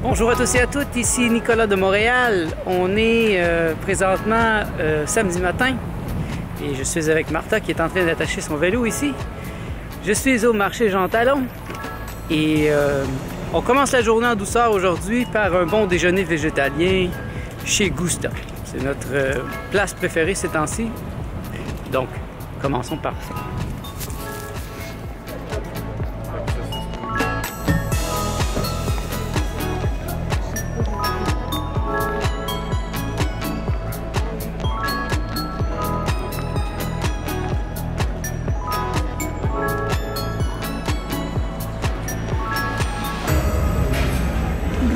Bonjour à tous et à toutes, ici Nicolas de Montréal. On est présentement samedi matin et je suis avec Martha qui est en train d'attacher son vélo ici. Je suis au marché Jean Talon et on commence la journée en douceur aujourd'hui par un bon déjeuner végétalien chez Gusta. C'est notre place préférée ces temps-ci. Donc, commençons par ça.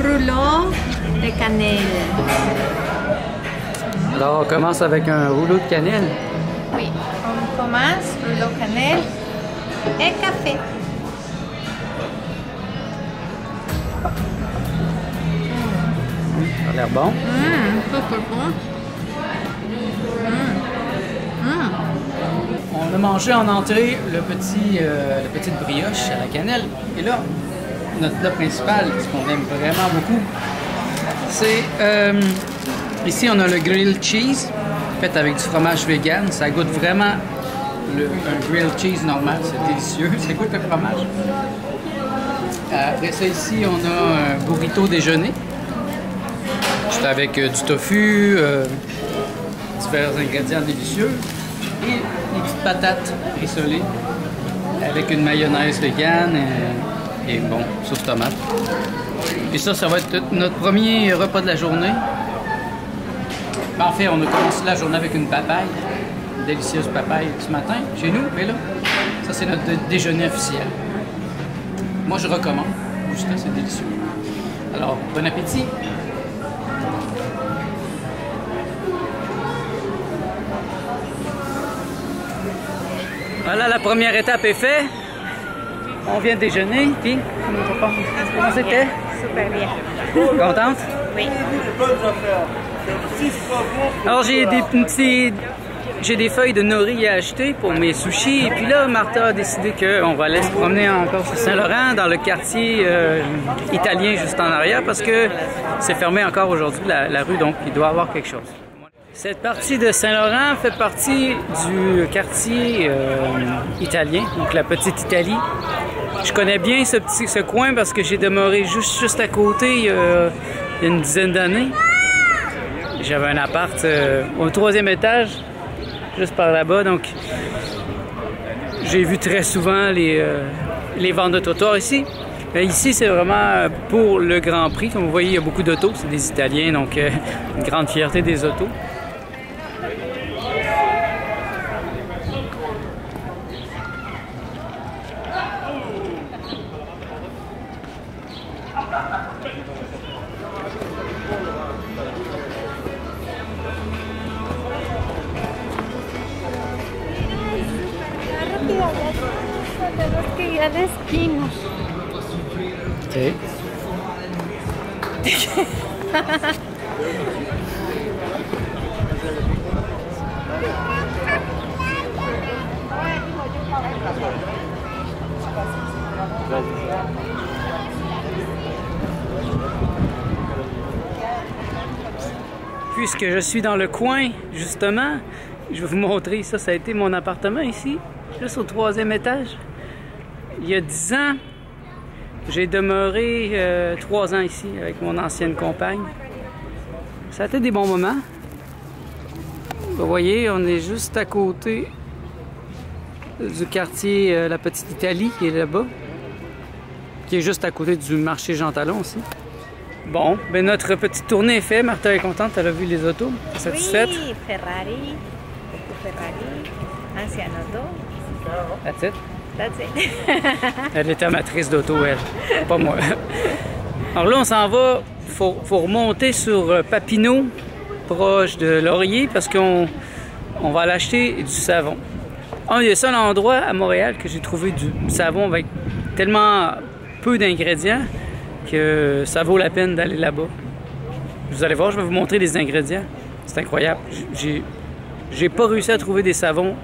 Rouleau de cannelle. Alors, on commence avec un rouleau de cannelle. Oui, on commence rouleau cannelle et café. Ça a l'air bon. Super bon. On a mangé en entrée la petite brioche à la cannelle. Et là, notre plat principal, ce qu'on aime vraiment beaucoup, c'est ici on a le grilled cheese fait avec du fromage vegan. Ça goûte vraiment un grilled cheese normal, c'est délicieux, ça goûte le fromage. Après ça ici on a un burrito déjeuner. C'est avec du tofu, divers ingrédients délicieux et des petites patates rissolées avec une mayonnaise vegan et bon, sauce tomate. Et ça va être notre premier repas de la journée. En fait, on a commencé la journée avec une papaye, une délicieuse papaye ce matin chez nous. Mais là, ça c'est notre déjeuner officiel. Moi, je recommande. Juste là, c'est délicieux. Alors, bon appétit! Voilà, la première étape est faite. On vient de déjeuner, puis comment c'était? Super bien. Contente? Oui. Alors j'ai des feuilles de nori à acheter pour mes sushis. Et puis là, Martha a décidé qu'on va aller se promener encore sur Saint-Laurent, dans le quartier italien juste en arrière, parce que c'est fermé encore aujourd'hui la rue, donc il doit y avoir quelque chose. Cette partie de Saint-Laurent fait partie du quartier italien, donc la Petite Italie. Je connais bien ce coin parce que j'ai demeuré juste à côté il y a une dizaine d'années. J'avais un appart au 3e étage, juste par là-bas, donc j'ai vu très souvent les ventes de trottoirs ici. Mais ici, c'est vraiment pour le Grand Prix. Comme vous voyez, il y a beaucoup d'autos, c'est des Italiens, donc une grande fierté des autos. Tenemos que ir a la esquina. Okay. Puisque je suis dans le coin, justement, je vais vous montrer ça. Ça a été mon appartement ici, juste au 3e étage. Il y a 10 ans, j'ai demeuré 3 ans ici avec mon ancienne compagne. Ça a été des bons moments. Vous voyez, on est juste à côté du quartier La Petite Italie qui est là-bas, qui est juste à côté du marché Jean Talon aussi. Bon, ben notre petite tournée est faite. Martha est contente, elle a vu les autos. Elle est satisfaite? Oui, Ferrari, ancien auto. That's it? That's it. Elle est amatrice d'auto, elle, pas moi. Alors là, on s'en va, faut remonter sur Papineau, proche de Laurier, parce qu'on va aller acheter du savon. Il y a le seul endroit à Montréal que j'ai trouvé du savon avec tellement peu d'ingrédients que ça vaut la peine d'aller là-bas. Vous allez voir, je vais vous montrer les ingrédients. C'est incroyable. J'ai pas réussi à trouver des savons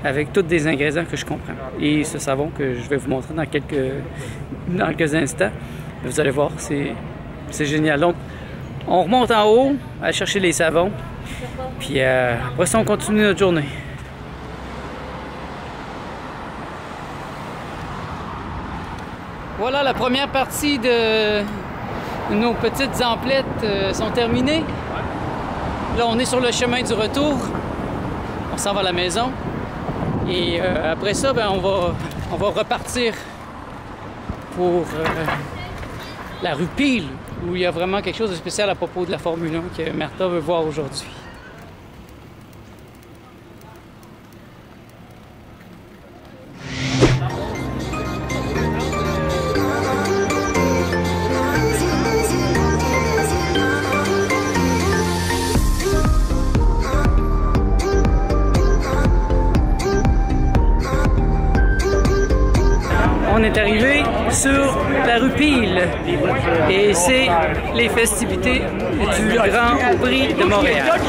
avec tous des ingrédients que je comprends. Et ce savon que je vais vous montrer dans quelques instants, vous allez voir, c'est génial. Donc, on remonte en haut, à chercher les savons, puis après ça, on continue notre journée. Voilà, la première partie de nos petites emplettes sont terminées. Là, on est sur le chemin du retour. On s'en va à la maison. Et après ça, ben, on va repartir pour la rue Peel, où il y a vraiment quelque chose de spécial à propos de la Formule 1 que Martha veut voir aujourd'hui. On est arrivé sur la rue Peel et c'est les festivités du Grand Prix de Montréal.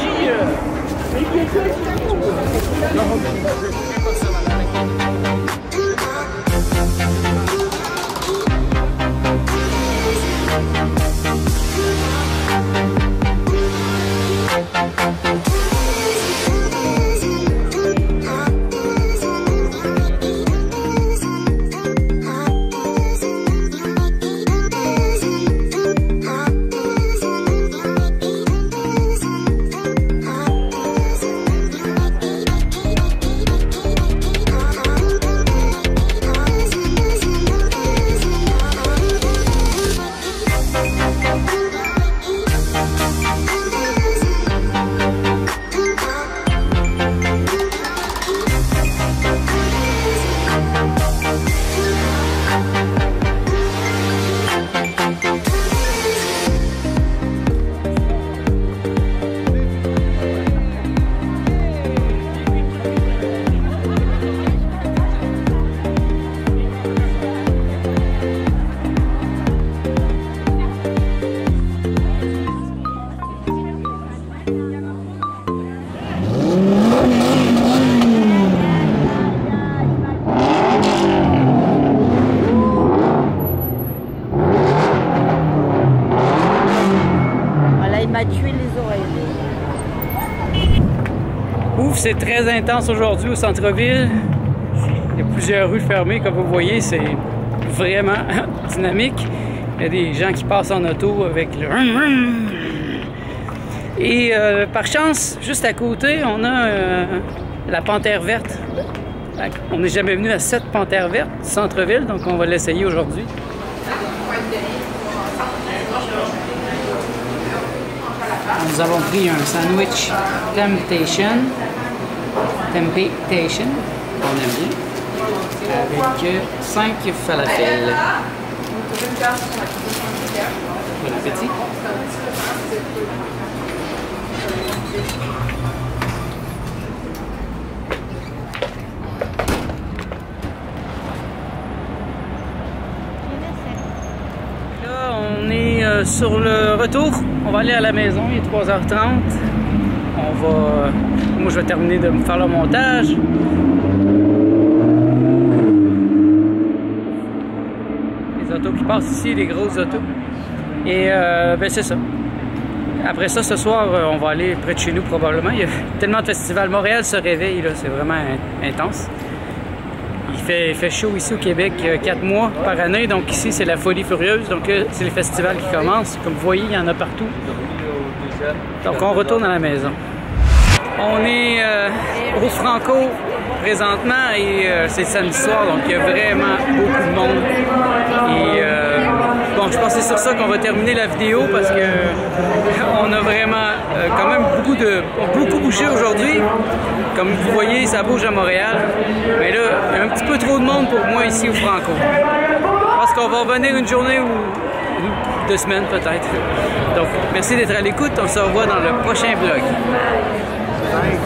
Tuer les oreilles. Ouf, c'est très intense aujourd'hui au centre-ville. Il y a plusieurs rues fermées, comme vous voyez, c'est vraiment dynamique. Il y a des gens qui passent en auto avec le... Et par chance, juste à côté, on a la Panthère verte. On n'est jamais venu à cette Panthère verte du centre-ville, donc on va l'essayer aujourd'hui. Nous avons pris un sandwich Temptation, on aime bien, avec 5 falafels. Bon appétit. Là, on est sur le retour. On va aller à la maison, il est 3h30. Moi, je vais terminer de me faire le montage. Les autos qui passent ici, les grosses autos. Et ben c'est ça. Après ça, ce soir, on va aller près de chez nous probablement. Il y a tellement de festivals. Montréal se réveille, là, c'est vraiment intense. Il fait chaud ici au Québec 4 mois par année, donc ici c'est la folie furieuse, donc c'est les festivals qui commencent. Comme vous voyez, il y en a partout. Donc on retourne à la maison. On est au Franco présentement et c'est samedi soir, donc il y a vraiment beaucoup de monde. Et bon, je pense que c'est sur ça qu'on va terminer la vidéo parce que on a vraiment quand même beaucoup bougé aujourd'hui. Comme vous voyez, ça bouge à Montréal. Mais là, il y a un petit peu trop de monde pour moi ici au Franco. Je pense qu'on va revenir une journée ou 2 semaines peut-être. Donc, merci d'être à l'écoute. On se revoit dans le prochain vlog. Bye.